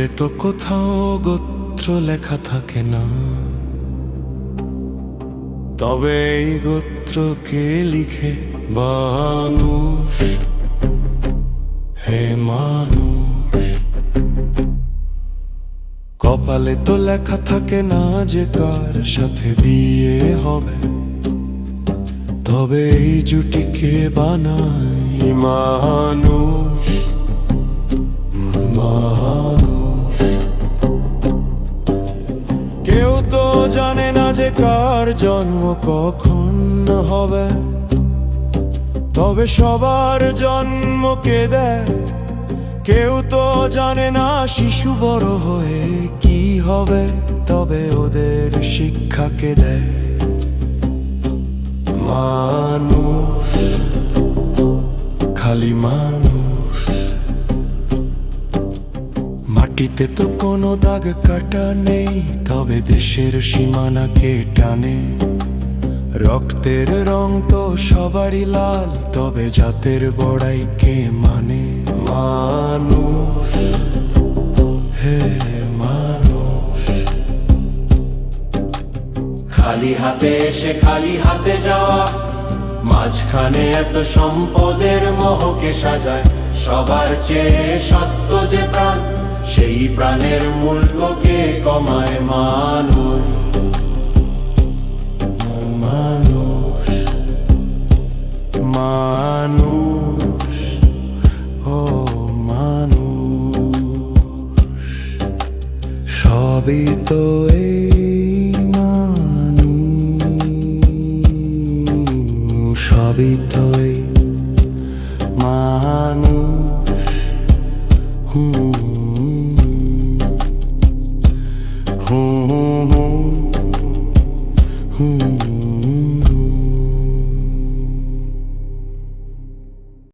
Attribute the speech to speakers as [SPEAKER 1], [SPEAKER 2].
[SPEAKER 1] গোত্রে তো কোথাও গোত্র লেখা থাকে না, তবে এই গোত্রকে লিখে মানুষ। হে মানুষ, কপালে তো লেখা থাকে না যে কার সাথে বিয়ে হবে, তবে এই জুটিকে বানায় মানুষ। মানুষ, কেউ তো জানে না যে কার জন্ম কখন হবে, তবে সবার জন্ম কে দেয়। কেউ তো জানে না শিশু বড় হয়ে কি হবে, তবে ওদের শিক্ষা কে দেয় মানুষ। খালি মানুষ, মাটিতে তো কোনো দাগ কাটা নেই, তবে দেশের সীমানাকে টানে। রক্তের রং তো সবারই লাল, তবে জাতের বড়াই কে মানে মানুষ। হে মানুষ,
[SPEAKER 2] খালি হাতে এসে খালি হাতে যাওয়া, মাঝখানে এত সম্পদের মোহকে সাজায়। সবার চেয়ে সত্য যে প্রাণ, সেই প্রাণের মূল্যকে কমায় মানুষ।
[SPEAKER 1] মানুষ, মানুষ, ও মানুষ, সবই তো এই মানুষ, সবই তো এই